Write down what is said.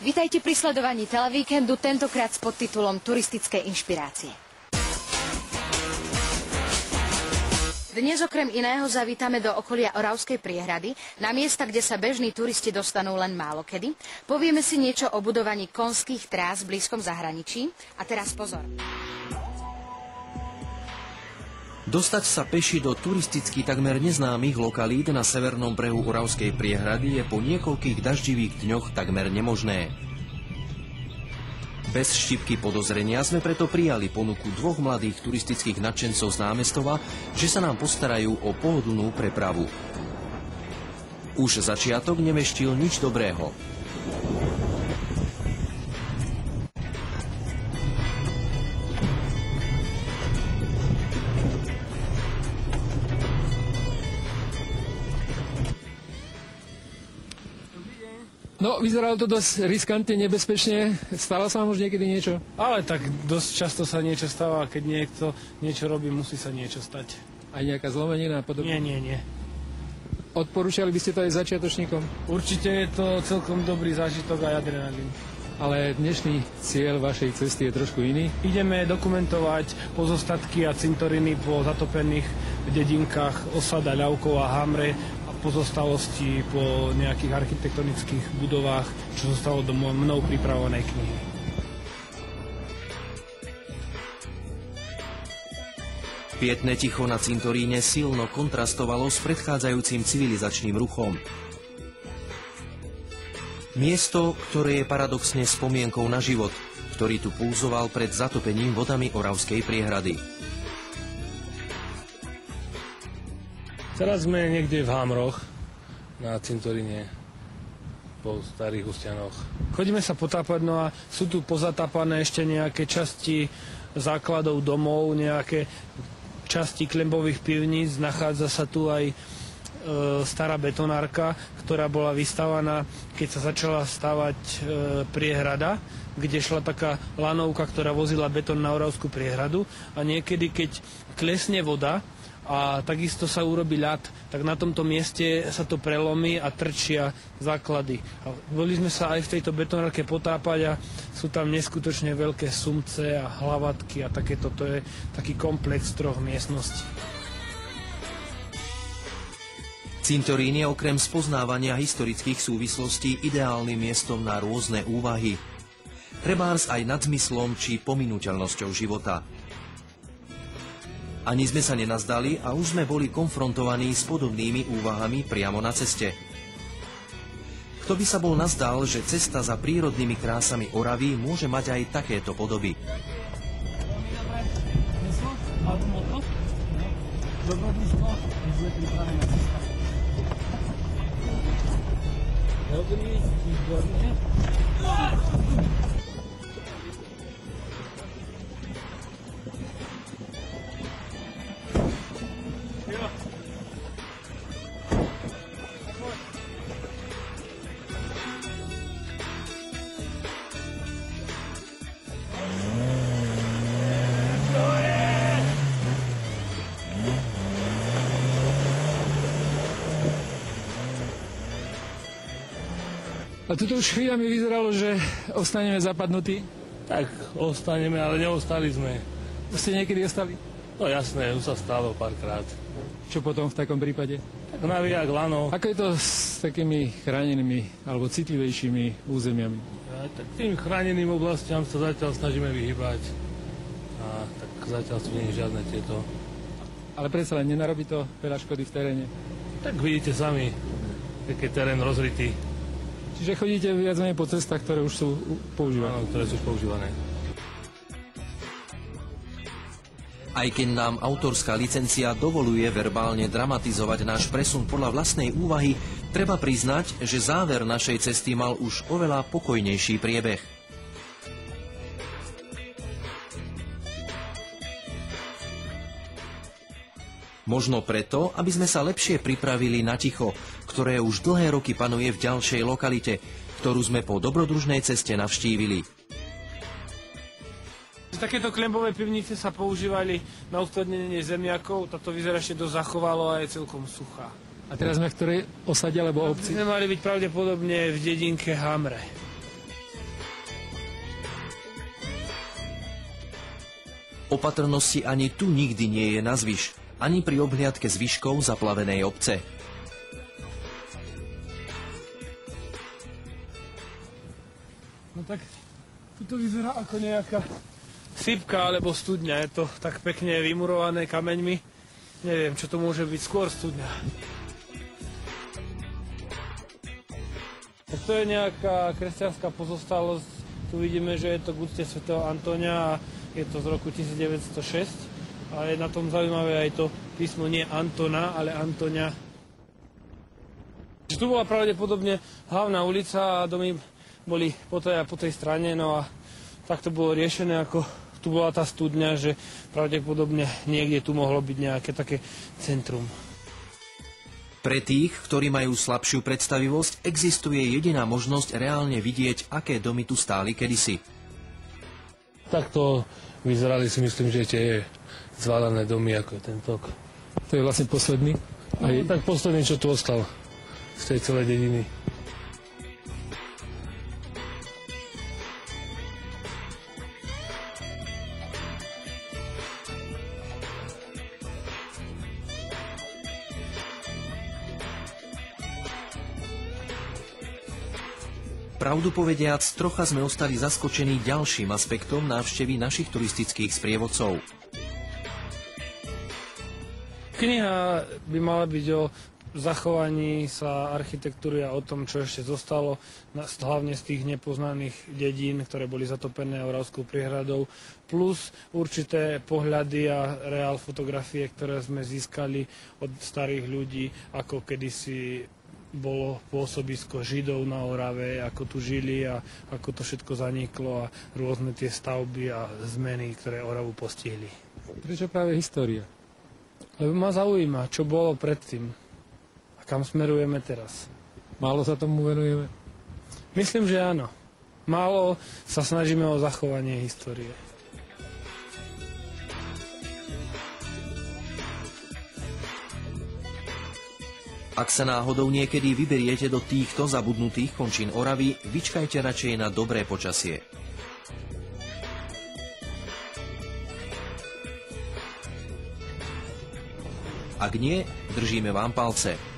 Vitajte pri sledovaní Televíkendu, tentokrát s podtitulom Turistické inšpirácie. Dnes okrem iného zavítame do okolia Oravskej priehrady, na miesta, kde sa bežní turisti dostanú len málokedy. Povieme si niečo o budovaní konských trás v blízkom zahraničí. A teraz pozor. Dostať sa peši do turisticky takmer neznámych lokalít na severnom brehu Oravskej priehrady je po niekoľkých daždivých dňoch takmer nemožné. Bez štípky podozrenia sme preto prijali ponuku dvoch mladých turistických nadšencov z námestova, že sa nám postarajú o pohodlnú prepravu. Už začiatok neveštil nič dobrého. No, vyzeralo to dosť riskantne, nebezpečne. Stalo sa vám už niekedy niečo? Ale tak dosť často sa niečo stáva, keď niekto niečo robí, musí sa niečo stať. Aj nejaká zlomenina a podobne? Nie. Odporúčali by ste to aj začiatočníkom? Určite je to celkom dobrý zážitok aj adrenalín. Ale dnešný cieľ vašej cesty je trošku iný. Ideme dokumentovať pozostatky a cintoriny po zatopených dedinkách osada Ľavkov a Hamre, pozostalosti po nejakých architektonických budovách, čo zostalo do mnou pripravenej knihy. Pietné ticho na cintoríne silno kontrastovalo s predchádzajúcim civilizačným ruchom. Miesto, ktoré je paradoxne spomienkou na život, ktorý tu pulzoval pred zatopením vodami Oravskej priehrady. Teraz sme niekde v Hamroch, na cintoríne, po starých Hustianoch. Chodíme sa potápať, no a sú tu pozatápané ešte nejaké časti základov domov, nejaké časti klembových pivníc. Nachádza sa tu aj stará betonárka, ktorá bola vystavaná, keď sa začala stavať priehrada, kde šla taká lanovka, ktorá vozila betón na Oravskú priehradu. A niekedy, keď klesne voda, a takisto sa urobí ľad, tak na tomto mieste sa to prelomí a trčia základy. A boli sme sa aj v tejto betonárke potápať a sú tam neskutočne veľké sumce a hlavatky a takéto, to je taký komplex troch miestností. Cintorín je okrem spoznávania historických súvislostí ideálnym miestom na rôzne úvahy. Trebárs aj nad zmyslom či pominuteľnosťou života. Ani sme sa nenazdali a už sme boli konfrontovaní s podobnými úvahami priamo na ceste. Kto by sa bol nazdal, že cesta za prírodnými krásami Oravy môže mať aj takéto podoby. A tuto už chvíľami vyzeralo, že ostaneme zapadnutí. Tak ostaneme, ale neostali sme. Ste niekedy ostali? No jasné, už sa stalo párkrát. Čo potom v takom prípade? Tak navijak, lano. Ako je to s takými chránenými alebo citlivejšími územiami? Ja, tak tým chráneným oblastiam sa zatiaľ snažíme vyhybať. A tak zatiaľ sú nie žiadne tieto. Ale predsa len nenarobí to veľa škody v teréne? Tak vidíte sami, keď je terén rozritý. Čiže chodíte viac menej po cestách, ktoré už sú používané? Áno, ktoré sú už používané. Aj keď nám autorská licencia dovoluje verbálne dramatizovať náš presun podľa vlastnej úvahy, treba priznať, že záver našej cesty mal už oveľa pokojnejší priebeh. Možno preto, aby sme sa lepšie pripravili na ticho, ktoré už dlhé roky panuje v ďalšej lokalite, ktorú sme po dobrodružnej ceste navštívili. Takéto klembové pivnice sa používali na uskladnenie zemiakov, táto vyzerá ešte dosť zachovalo a je celkom suchá. A teraz sme v ktorej osade alebo obci? Sme mali byť pravdepodobne v dedinke Hamre. Opatrnosti ani tu nikdy nie je nazvyš, ani pri obhliadke zvyškov zaplavenej obce. No tak, tu to vyzerá ako nejaká sypka alebo studňa. Je to tak pekne vymurované kameňmi. Neviem, čo to môže byť, skôr studňa. Tak to je nejaká kresťanská pozostalosť. Tu vidíme, že je to k úcte svätého Antónia a je to z roku 1906. A je na tom zaujímavé aj to písmo nie Antona, ale Antonia. Tu bola pravdepodobne hlavná ulica a domy boli po tej strane, no a tak to bolo riešené, ako tu bola tá studňa, že pravdepodobne niekde tu mohlo byť nejaké také centrum. Pre tých, ktorí majú slabšiu predstavivosť, existuje jediná možnosť reálne vidieť, aké domy tu stáli kedysi. Takto vyzerali, si myslím, že tie zvádané domy, ako je tento. To je vlastne posledný? No, tak posledný, čo tu ostal z tej celej dediny. Pravdu povediac, trocha sme ostali zaskočení ďalším aspektom návštevy našich turistických sprievodcov. Kniha by mala byť o zachovaní sa architektúry a o tom, čo ešte zostalo, hlavne z tých nepoznaných dedín, ktoré boli zatopené Oravskou priehradou, plus určité pohľady a reál fotografie, ktoré sme získali od starých ľudí, ako kedysi bolo pôsobisko Židov na Orave, ako tu žili a ako to všetko zaniklo a rôzne tie stavby a zmeny, ktoré Oravu postihli. Prečo práve história? Lebo ma zaujíma, čo bolo predtým a kam smerujeme teraz. Málo sa tomu venujeme? Myslím, že áno. Málo sa snažíme o zachovanie histórie. Ak sa náhodou niekedy vyberiete do týchto zabudnutých končín Oravy, vyčkajte radšej na dobré počasie. Ak nie, držíme vám palce.